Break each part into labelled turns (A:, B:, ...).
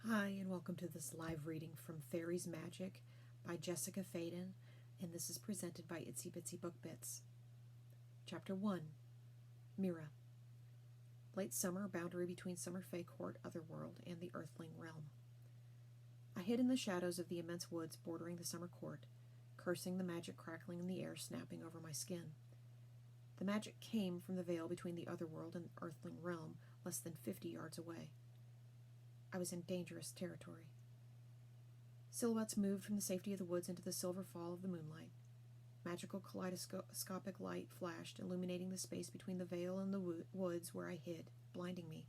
A: Hi, and welcome to this live reading from Faerie's Magic by Jessica Feyden, and this is presented by Itsy Bitsy Book Bits. Chapter 1, Mira. Late summer, boundary between Summer Fae Court, Otherworld, and the Earthling Realm. I hid in the shadows of the immense woods bordering the Summer Court, cursing the magic crackling in the air snapping over my skin. The magic came from the veil between the Otherworld and the Earthling Realm, less than 50 yards away. I was in dangerous territory. Silhouettes moved from the safety of the woods into the silver fall of the moonlight. Magical kaleidoscopic light flashed, illuminating the space between the veil and the woods where I hid, blinding me.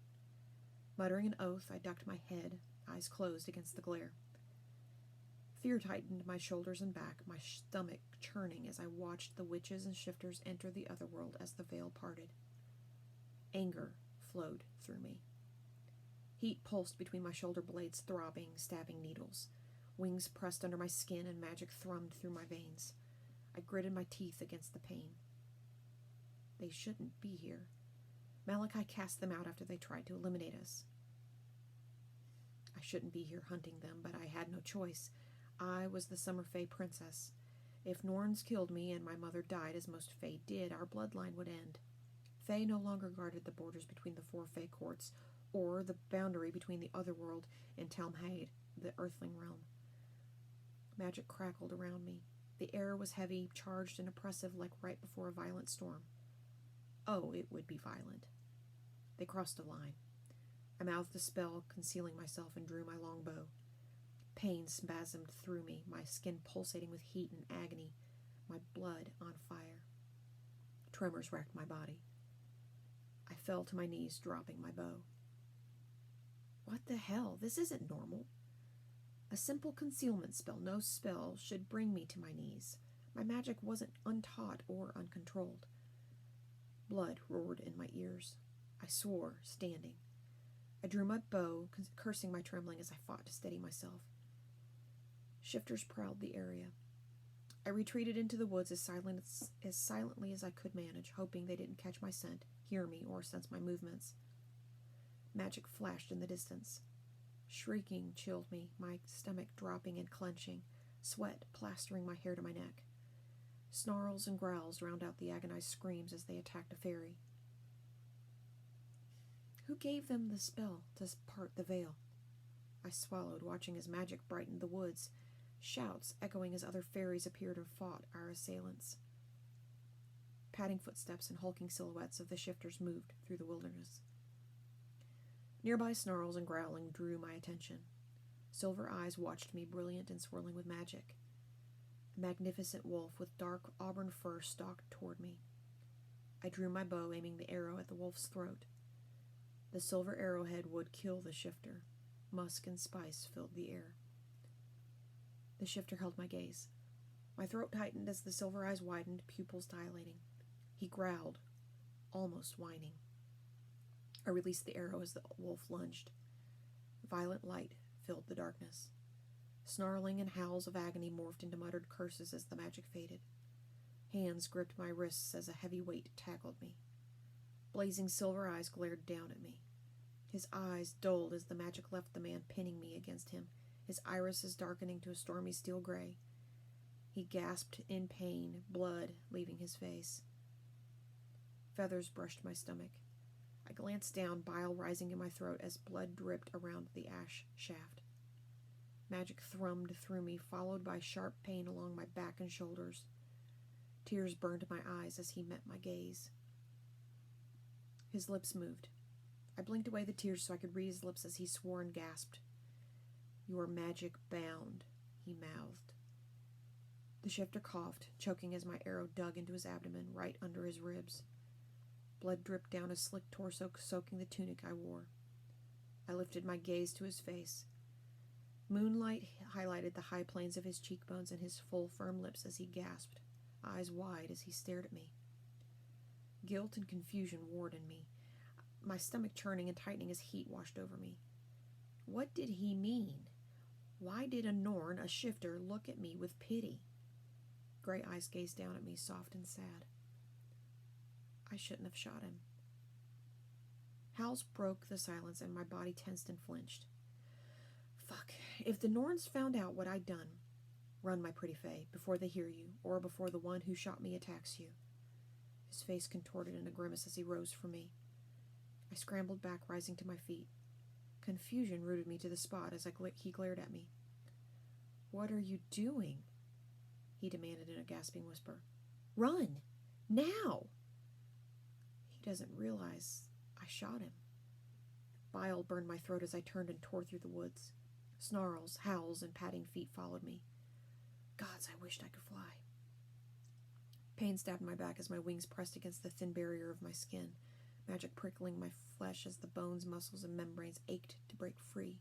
A: Muttering an oath, I ducked my head, eyes closed against the glare. Fear tightened my shoulders and back, my stomach churning as I watched the witches and shifters enter the otherworld as the veil parted. Anger flowed through me. Heat pulsed between my shoulder blades, throbbing, stabbing needles. Wings pressed under my skin and magic thrummed through my veins. I gritted my teeth against the pain. They shouldn't be here. Malachi cast them out after they tried to eliminate us. I shouldn't be here hunting them, but I had no choice. I was the Summer Fae princess. If Norns killed me and my mother died, as most Fae did, our bloodline would end. Fae no longer guarded the borders between the four Fae courts, or the boundary between the Otherworld and Talmhaid, the Earthling Realm. Magic crackled around me. The air was heavy, charged, and oppressive like right before a violent storm. Oh, it would be violent. They crossed a line. I mouthed a spell, concealing myself, and drew my long bow. Pain spasmed through me, my skin pulsating with heat and agony, my blood on fire. Tremors racked my body. I fell to my knees, dropping my bow. What the hell? This isn't normal. A simple concealment spell, no spell, should bring me to my knees. My magic wasn't untaught or uncontrolled. Blood roared in my ears. I swore, standing. I drew my bow, cursing my trembling as I fought to steady myself. Shifters prowled the area. I retreated into the woods as silently as I could manage, hoping they didn't catch my scent, hear me, or sense my movements. Magic flashed in the distance. Shrieking chilled me, my stomach dropping and clenching, sweat plastering my hair to my neck. Snarls and growls drowned out the agonized screams as they attacked a Faerie. Who gave them the spell to part the veil? I swallowed, watching as magic brightened the woods, shouts echoing as other Faeries appeared and fought our assailants. Padding footsteps and hulking silhouettes of the shifters moved through the wilderness. Nearby snarls and growling drew my attention. Silver eyes watched me, brilliant and swirling with magic. A magnificent wolf with dark auburn fur stalked toward me. I drew my bow, aiming the arrow at the wolf's throat. The silver arrowhead would kill the shifter. Musk and spice filled the air. The shifter held my gaze. My throat tightened as the silver eyes widened, pupils dilating. He growled, almost whining. I released the arrow as the wolf lunged. Violent light filled the darkness. Snarling and howls of agony morphed into muttered curses as the magic faded. Hands gripped my wrists as a heavy weight tackled me. Blazing silver eyes glared down at me. His eyes dulled as the magic left the man pinning me against him, his irises darkening to a stormy steel gray. He gasped in pain, blood leaving his face. Feathers brushed my stomach. I glanced down, bile rising in my throat as blood dripped around the ash shaft. Magic thrummed through me, followed by sharp pain along my back and shoulders. Tears burned my eyes as he met my gaze. His lips moved. I blinked away the tears so I could read his lips as he swore and gasped. "You are magic bound," he mouthed. The shifter coughed, choking as my arrow dug into his abdomen, right under his ribs. Blood dripped down his slick torso, soaking the tunic I wore. I lifted my gaze to his face. Moonlight highlighted the high planes of his cheekbones and his full, firm lips as he gasped, eyes wide as he stared at me. Guilt and confusion warred in me, my stomach churning and tightening as heat washed over me. What did he mean? Why did a Norn, a shifter, look at me with pity? Gray eyes gazed down at me, soft and sad. I shouldn't have shot him. Howls broke the silence, and my body tensed and flinched. If the Norns found out what I'd done, run, my pretty Fae, before they hear you, or before the one who shot me attacks you. His face contorted in a grimace as he rose from me. I scrambled back, rising to my feet. Confusion rooted me to the spot as he glared at me. "What are you doing?" he demanded in a gasping whisper. "Run! Now!" He doesn't realize I shot him. Bile burned my throat as I turned and tore through the woods. Snarls, howls, and padding feet followed me. Gods, I wished I could fly. Pain stabbed my back as my wings pressed against the thin barrier of my skin, magic prickling my flesh as the bones, muscles, and membranes ached to break free.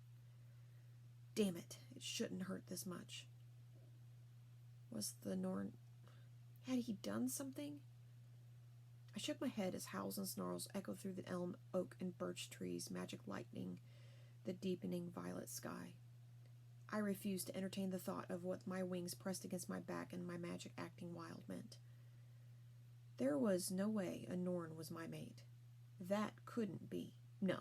A: Damn it, it shouldn't hurt this much. Was the Norn... had he done something? I shook my head as howls and snarls echoed through the elm, oak, and birch trees, magic lightning the deepening violet sky. I refused to entertain the thought of what my wings pressed against my back and my magic acting wild meant. There was no way a Norn was my mate. That couldn't be. No,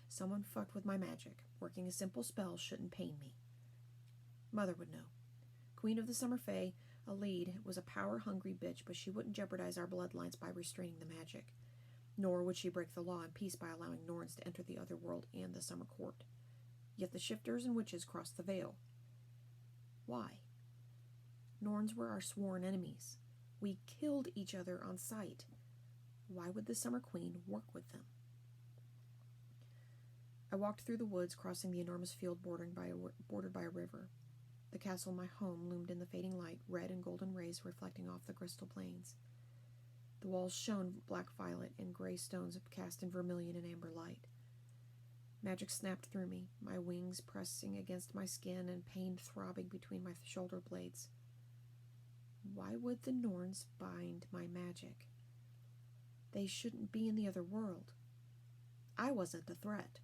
A: someone fucked with my magic. Working a simple spell shouldn't pain me. Mother would know. Queen of the Summer Fae, Alede was a power-hungry bitch, but she wouldn't jeopardize our bloodlines by restraining the magic. Nor would she break the law in peace by allowing Norns to enter the other world and the Summer Court. Yet the shifters and witches crossed the veil. Why? Norns were our sworn enemies. We killed each other on sight. Why would the Summer Queen work with them? I walked through the woods, crossing the enormous field bordered by a river. The castle, my home, loomed in the fading light, red and golden rays reflecting off the crystal plains. The walls shone black-violet, and gray stones cast in vermilion and amber light. Magic snapped through me, my wings pressing against my skin and pain throbbing between my shoulder blades. Why would the Norns bind my magic? They shouldn't be in the other world. I wasn't a threat.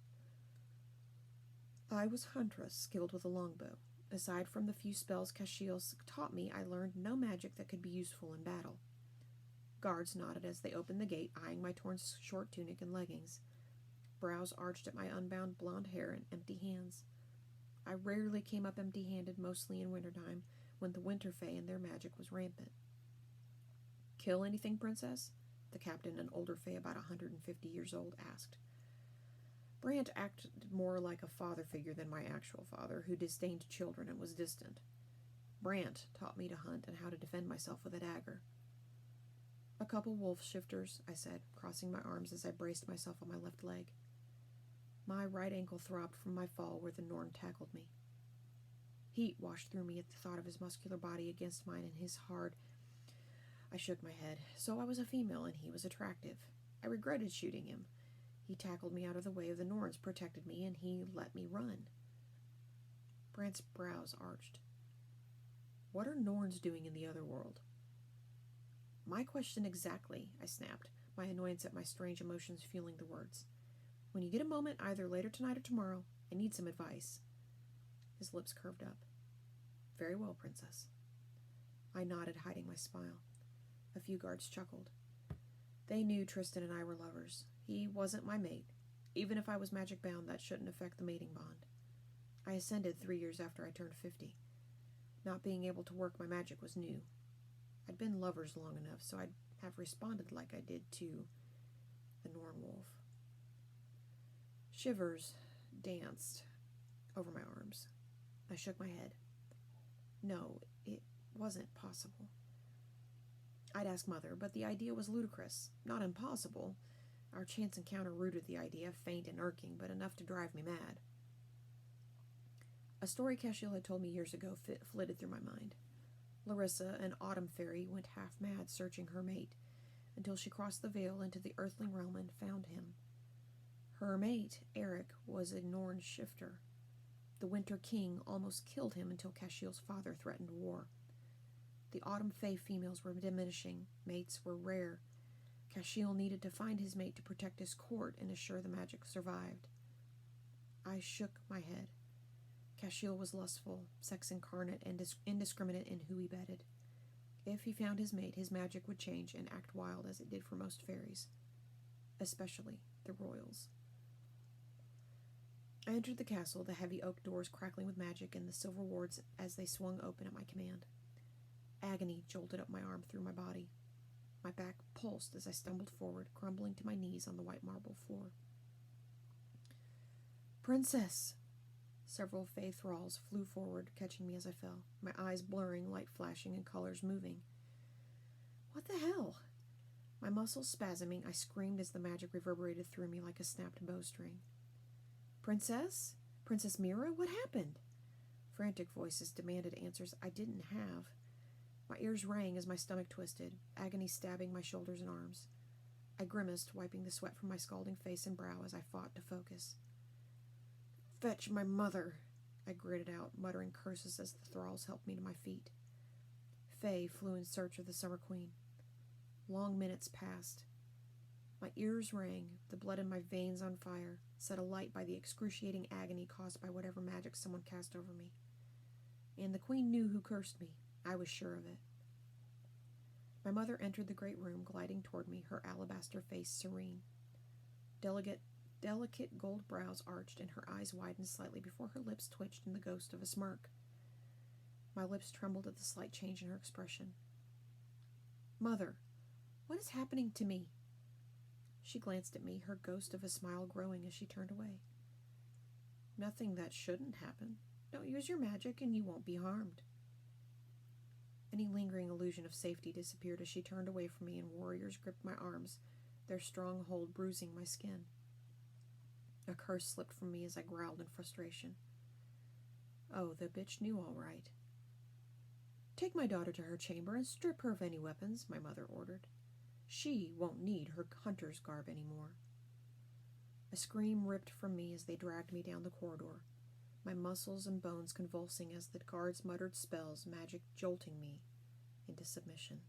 A: I was huntress, skilled with a longbow. Aside from the few spells Kashiel taught me, I learned no magic that could be useful in battle. Guards nodded as they opened the gate, eyeing my torn short tunic and leggings. Brows arched at my unbound blonde hair and empty hands. I rarely came up empty-handed, mostly in wintertime, when the Winter Fae and their magic was rampant. "Kill anything, Princess?" the captain, an older Fae about 150 years old, asked. Brant acted more like a father figure than my actual father, who disdained children and was distant. Brant taught me to hunt and how to defend myself with a dagger. "A couple wolf shifters," I said, crossing my arms as I braced myself on my left leg. My right ankle throbbed from my fall where the Norn tackled me. Heat washed through me at the thought of his muscular body against mine and his hard... I shook my head. So I was a female and he was attractive. I regretted shooting him. He tackled me out of the way of the Norns, protected me, and he let me run. Brant's brows arched. "What are Norns doing in the other world?" "My question exactly," I snapped, my annoyance at my strange emotions fueling the words. "When you get a moment, either later tonight or tomorrow, I need some advice." His lips curved up. "Very well, Princess." I nodded, hiding my smile. A few guards chuckled. They knew Tristan and I were lovers. He wasn't my mate. Even if I was magic-bound, that shouldn't affect the mating bond. I ascended 3 years after I turned 50. Not being able to work my magic was new. I'd been lovers long enough, so I'd have responded like I did to the Norn wolf. Shivers danced over my arms. I shook my head. No, it wasn't possible. I'd ask Mother, but the idea was ludicrous, not impossible. Our chance encounter rooted the idea, faint and irking, but enough to drive me mad. A story Kashiel had told me years ago flitted through my mind. Larissa, an autumn fairy, went half mad searching her mate, until she crossed the veil into the earthling realm and found him. Her mate, Eric, was a Norn shifter. The Winter King almost killed him until Kashiel's father threatened war. The autumn fae females were diminishing, mates were rare. Kashiel needed to find his mate to protect his court and assure the magic survived. I shook my head. Kashiel was lustful, sex incarnate, and indiscriminate in who he bedded. If he found his mate, his magic would change and act wild as it did for most fairies, especially the royals. I entered the castle, the heavy oak doors crackling with magic and the silver wards as they swung open at my command. Agony jolted up my arm through my body. My back pulsed as I stumbled forward, crumbling to my knees on the white marble floor. "Princess!" Several Fey thralls flew forward, catching me as I fell, my eyes blurring, light flashing, and colors moving. "What the hell?" My muscles spasming, I screamed as the magic reverberated through me like a snapped bowstring. "Princess? Princess Mira? What happened?" Frantic voices demanded answers I didn't have. My ears rang as my stomach twisted, agony stabbing my shoulders and arms. I grimaced, wiping the sweat from my scalding face and brow as I fought to focus. "Fetch my mother," I gritted out, muttering curses as the thralls helped me to my feet. Fey flew in search of the Summer Queen. Long minutes passed. My ears rang, the blood in my veins on fire, set alight by the excruciating agony caused by whatever magic someone cast over me. And the Queen knew who cursed me. I was sure of it. My mother entered the great room, gliding toward me, her alabaster face serene. Delicate gold brows arched and her eyes widened slightly before her lips twitched in the ghost of a smirk. My lips trembled at the slight change in her expression. "Mother, what is happening to me?" She glanced at me, her ghost of a smile growing as she turned away. "Nothing that shouldn't happen. Don't use your magic and you won't be harmed." Any lingering illusion of safety disappeared as she turned away from me and warriors gripped my arms, their strong hold bruising my skin. A curse slipped from me as I growled in frustration. Oh, the bitch knew all right. "Take my daughter to her chamber and strip her of any weapons," my mother ordered. "She won't need her hunter's garb anymore." A scream ripped from me as they dragged me down the corridor, my muscles and bones convulsing as the guards muttered spells, magic jolting me into submission.